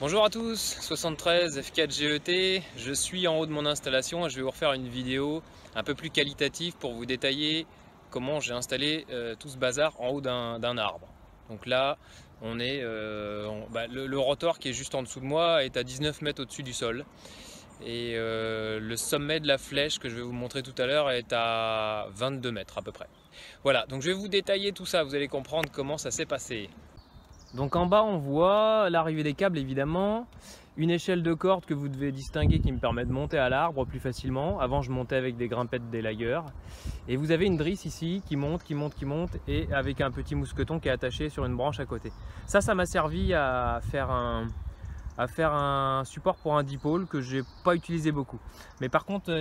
Bonjour à tous, 73 F4 GET, je suis en haut de mon installation et je vais vous refaire une vidéo un peu plus qualitative pour vous détailler comment j'ai installé tout ce bazar en haut d'un arbre. Donc là, on est, le rotor qui est juste en dessous de moi est à 19 mètres au-dessus du sol. Et le sommet de la flèche que je vais vous montrer tout à l'heure est à 22 mètres à peu près. Voilà, donc je vais vous détailler tout ça, vous allez comprendre comment ça s'est passé. Donc en bas on voit l'arrivée des câbles évidemment, une échelle de corde que vous devez distinguer qui me permet de monter à l'arbre plus facilement. Avant je montais avec des grimpettes délayeurs. Et vous avez une drisse ici qui monte et avec un petit mousqueton qui est attaché sur une branche à côté. Ça m'a servi à faire un support pour un dipôle que j'ai pas utilisé beaucoup. Mais par contre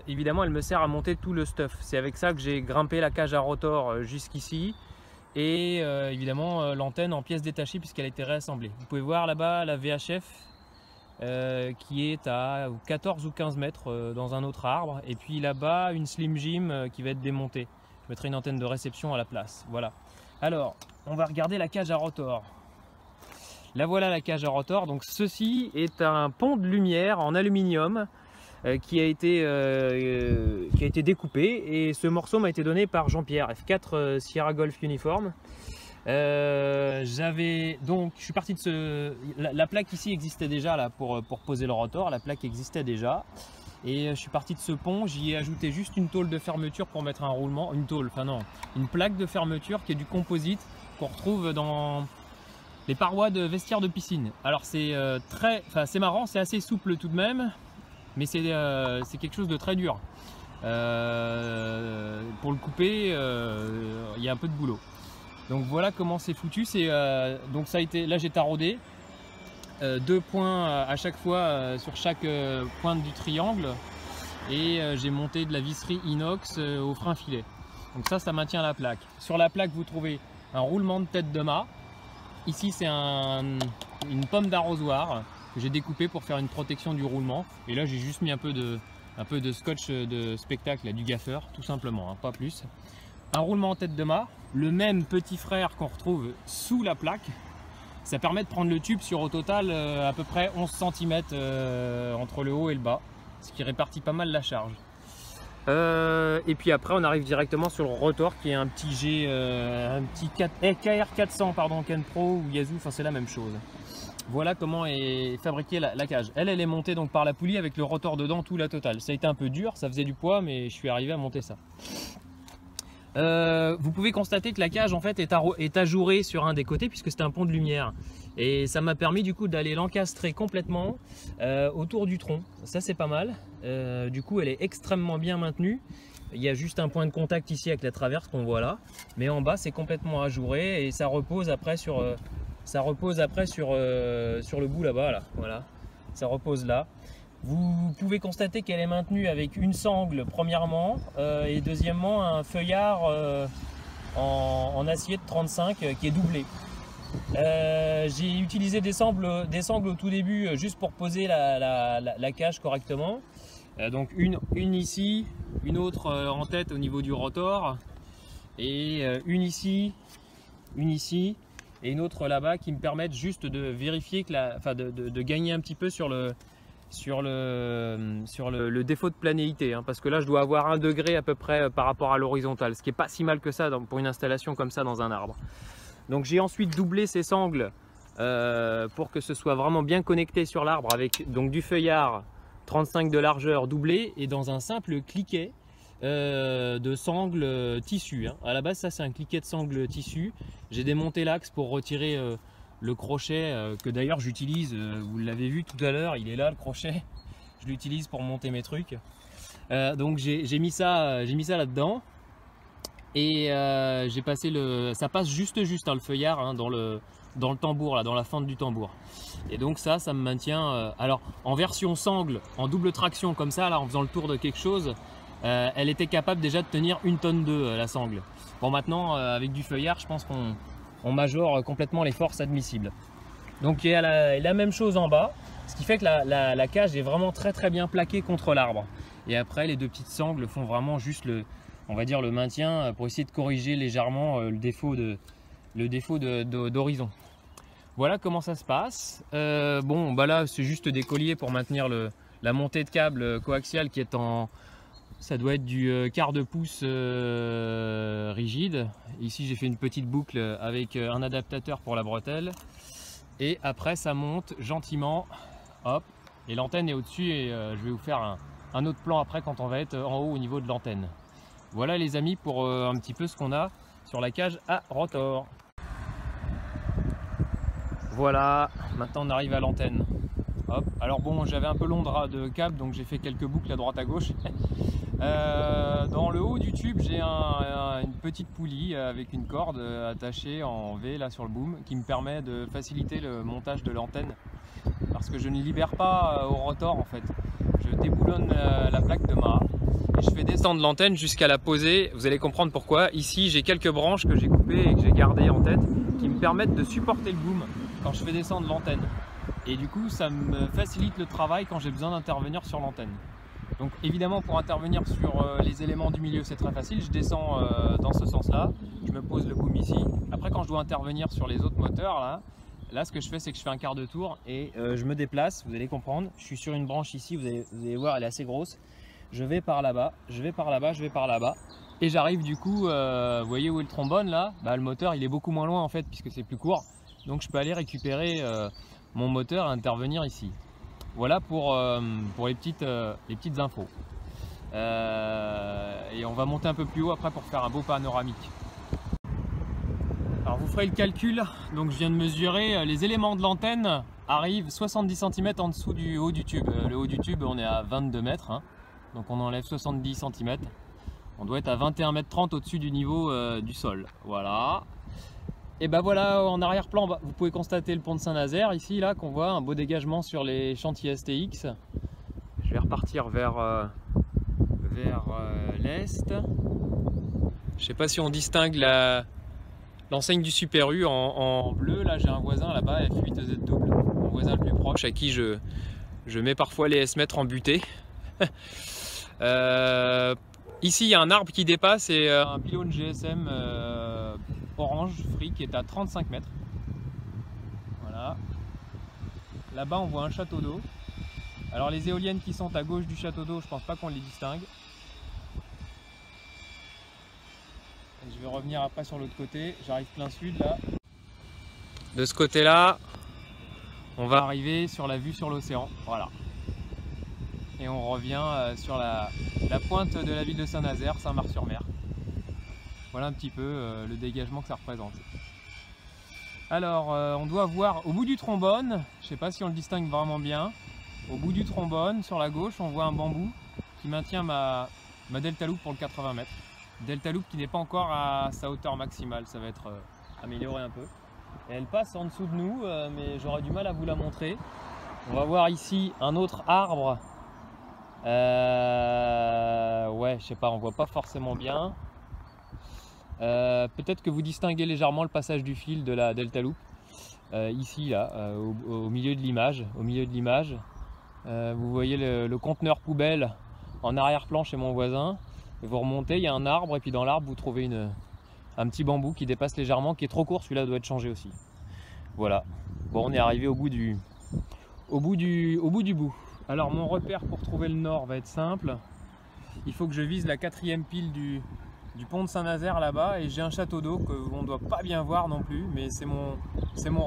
évidemment elle me sert à monter tout le stuff. C'est avec ça que j'ai grimpé la cage à rotor jusqu'ici. Et évidemment l'antenne en pièces détachées puisqu'elle a été réassemblée. Vous pouvez voir là-bas la VHF qui est à 14 ou 15 mètres dans un autre arbre. Et puis là-bas une Slim Jim qui va être démontée. Je mettrai une antenne de réception à la place. Voilà. Alors on va regarder la cage à rotor. Là voilà la cage à rotor. Donc ceci est un pont de lumière en aluminium qui a été découpé, et ce morceau m'a été donné par Jean-Pierre, F4 Sierra Golf Uniform. Je suis parti de la plaque ici existait déjà là pour poser le rotor, la plaque existait déjà, et je suis parti de ce pont. J'y ai ajouté juste une tôle de fermeture pour mettre un roulement, une plaque de fermeture qui est du composite qu'on retrouve dans les parois de vestiaire de piscine. Alors c'est marrant, c'est assez souple tout de même. Mais c'est quelque chose de très dur. Pour le couper, il y a un peu de boulot. Donc voilà comment c'est foutu. Donc ça a été, là j'ai taraudé 2 points à chaque fois sur chaque pointe du triangle, et j'ai monté de la visserie inox au frein filet. Donc ça maintient la plaque. Sur la plaque vous trouvez un roulement de tête de mât. Ici c'est une pomme d'arrosoir que j'ai découpé pour faire une protection du roulement, et là j'ai juste mis un peu de scotch de spectacle, du gaffeur tout simplement, pas plus. Un roulement en tête de mât, le même petit frère qu'on retrouve sous la plaque. Ça permet de prendre le tube sur au total à peu près 11 cm entre le haut et le bas, ce qui répartit pas mal la charge. Et puis après on arrive directement sur le rotor qui est un petit KR400 pardon, Ken Pro ou Yazoo, enfin c'est la même chose. Voilà comment est fabriquée la cage. Elle est montée donc par la poulie avec le rotor dedans, tout la totale. Ça a été un peu dur, ça faisait du poids, mais je suis arrivé à monter ça. Vous pouvez constater que la cage en fait est ajourée sur un des côtés puisque c'est un pont de lumière. Et ça m'a permis du coup d'aller l'encastrer complètement autour du tronc. Ça c'est pas mal. Du coup elle est extrêmement bien maintenue. Il y a juste un point de contact ici avec la traverse qu'on voit là. Mais en bas c'est complètement ajouré et ça repose après sur... sur le bout là-bas, là. Voilà, ça repose là. Vous pouvez constater qu'elle est maintenue avec une sangle premièrement, et deuxièmement un feuillard en acier de 35 qui est doublé. J'ai utilisé des sangles au tout début juste pour poser la cage correctement. Donc une ici, une autre en tête au niveau du rotor, et une ici, et une autre là-bas qui me permettent juste de vérifier que de gagner un petit peu sur le défaut de planéité, parce que là je dois avoir 1 degré à peu près par rapport à l'horizontale, ce qui est pas si mal que ça pour une installation comme ça dans un arbre. Donc j'ai ensuite doublé ces sangles pour que ce soit vraiment bien connecté sur l'arbre avec donc du feuillard 35 de largeur doublé et dans un simple cliquet de sangle tissu. À la base ça c'est un cliquet de sangle tissu. J'ai démonté l'axe pour retirer le crochet que d'ailleurs j'utilise, vous l'avez vu tout à l'heure, il est là le crochet, je l'utilise pour monter mes trucs. Donc j'ai mis ça là-dedans, et j'ai passé ça passe juste le feuillard dans le tambour là, dans la fente du tambour. Et donc ça me maintient. Alors en version sangle, en double traction comme ça, là en faisant le tour de quelque chose, elle était capable déjà de tenir 1,2 tonne la sangle. Bon maintenant avec du feuillard, je pense qu'on majore complètement les forces admissibles. Donc il y a la même chose en bas, ce qui fait que la cage est vraiment très bien plaquée contre l'arbre. Et après les 2 petites sangles font vraiment juste on va dire le maintien pour essayer de corriger légèrement le défaut d'horizon. Voilà comment ça se passe. Bon, bah là, c'est juste des colliers pour maintenir la montée de câble coaxial qui est en... Ça doit être du quart de pouce rigide. Ici, j'ai fait une petite boucle avec un adaptateur pour la bretelle. Et après, ça monte gentiment. Hop. Et l'antenne est au-dessus et je vais vous faire un autre plan après quand on va être en haut au niveau de l'antenne. Voilà les amis pour un petit peu ce qu'on a sur la cage à rotor. Voilà, maintenant on arrive à l'antenne. Hop. Alors bon, j'avais un peu long de câble, donc j'ai fait quelques boucles à droite à gauche. Dans le haut du tube, j'ai une petite poulie avec une corde attachée en V là sur le boom qui me permet de faciliter le montage de l'antenne parce que je ne libère pas au rotor en fait. Je déboulonne la plaque de mât et je fais descendre l'antenne jusqu'à la poser. Vous allez comprendre pourquoi. Ici, j'ai quelques branches que j'ai coupées et que j'ai gardées en tête qui me permettent de supporter le boom quand je fais descendre l'antenne. Et du coup, ça me facilite le travail quand j'ai besoin d'intervenir sur l'antenne. Donc évidemment, pour intervenir sur les éléments du milieu, c'est très facile. Je descends dans ce sens-là, je me pose le boom ici. Après, quand je dois intervenir sur les autres moteurs, là ce que je fais, c'est que je fais un quart de tour et je me déplace, vous allez comprendre. Je suis sur une branche ici, vous allez voir, elle est assez grosse. Je vais par là-bas, je vais par là-bas, je vais par là-bas. Et j'arrive du coup, vous voyez où est le trombone là? Le moteur, il est beaucoup moins loin en fait, puisque c'est plus court. Donc je peux aller récupérer mon moteur et intervenir ici. Voilà pour les petites infos. Et on va monter un peu plus haut après pour faire un beau panoramique. Alors vous ferez le calcul, donc je viens de mesurer, les éléments de l'antenne arrivent 70 cm en dessous du haut du tube. Le haut du tube, on est à 22 mètres, hein, donc on enlève 70 cm. On doit être à 21,30 m au-dessus du niveau du sol. Voilà. Et ben voilà, en arrière-plan, vous pouvez constater le pont de Saint-Nazaire ici, là, qu'on voit un beau dégagement sur les chantiers STX. Je vais repartir vers l'est. Je sais pas si on distingue l'enseigne du Super U en bleu. Là, j'ai un voisin là-bas, F8Z double, mon voisin le plus proche, à qui je mets parfois les S-mètres en butée. Ici, il y a un arbre qui dépasse et un pylône GSM orange free qui est à 35 mètres. Voilà. Là-bas, on voit un château d'eau. Alors, les éoliennes qui sont à gauche du château d'eau, je pense pas qu'on les distingue. Et je vais revenir après sur l'autre côté. J'arrive plein sud là. De ce côté-là, on va arriver sur la vue sur l'océan. Voilà. Et on revient sur la pointe de la ville de Saint-Nazaire, Saint-Marc-sur-Mer. Voilà un petit peu le dégagement que ça représente. Alors, on doit voir au bout du trombone, je ne sais pas si on le distingue vraiment bien, au bout du trombone, sur la gauche, on voit un bambou qui maintient ma Delta Loop pour le 80 mètres. Delta Loop qui n'est pas encore à sa hauteur maximale, ça va être amélioré un peu. Et elle passe en dessous de nous, mais j'aurai du mal à vous la montrer. On va voir ici un autre arbre. Ouais, je sais pas, on voit pas forcément bien. Peut-être que vous distinguez légèrement le passage du fil de la Delta Loop. Ici, là, au milieu de l'image. Vous voyez le conteneur poubelle en arrière-plan chez mon voisin. Et vous remontez, il y a un arbre, et puis dans l'arbre, vous trouvez un petit bambou qui dépasse légèrement, qui est trop court, celui-là doit être changé aussi. Voilà. Bon, on est arrivé au bout du bout. Alors mon repère pour trouver le nord va être simple. Il faut que je vise la 4e pile du pont de Saint-Nazaire là-bas, et j'ai un château d'eau qu'on ne doit pas bien voir non plus, mais c'est mon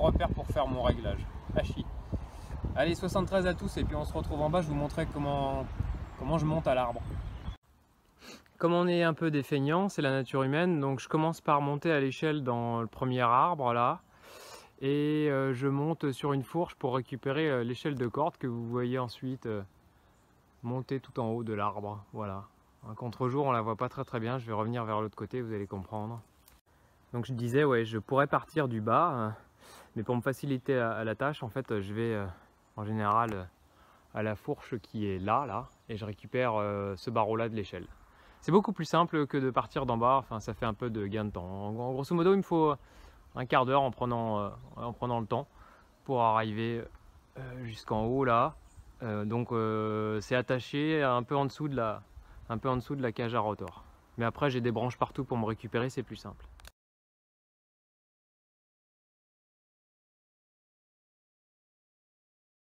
repère pour faire mon réglage. Hachi. Allez, 73 à tous, et puis on se retrouve en bas, je vous montrerai comment je monte à l'arbre. Comme on est un peu des feignants, c'est la nature humaine, donc je commence par monter à l'échelle dans le premier arbre là, et je monte sur une fourche pour récupérer l'échelle de corde que vous voyez ensuite monter tout en haut de l'arbre. Voilà. Un contre-jour, on la voit pas très bien, je vais revenir vers l'autre côté, vous allez comprendre. Donc je disais, ouais, je pourrais partir du bas, mais pour me faciliter à la tâche, en fait, je vais en général à la fourche qui est là, et je récupère ce barreau-là de l'échelle. C'est beaucoup plus simple que de partir d'en bas, enfin ça fait un peu de gain de temps. En grosso modo, il me faut un quart d'heure en prenant le temps pour arriver jusqu'en haut là. Donc c'est attaché un peu en dessous de la cage à rotor. Mais après j'ai des branches partout pour me récupérer, c'est plus simple.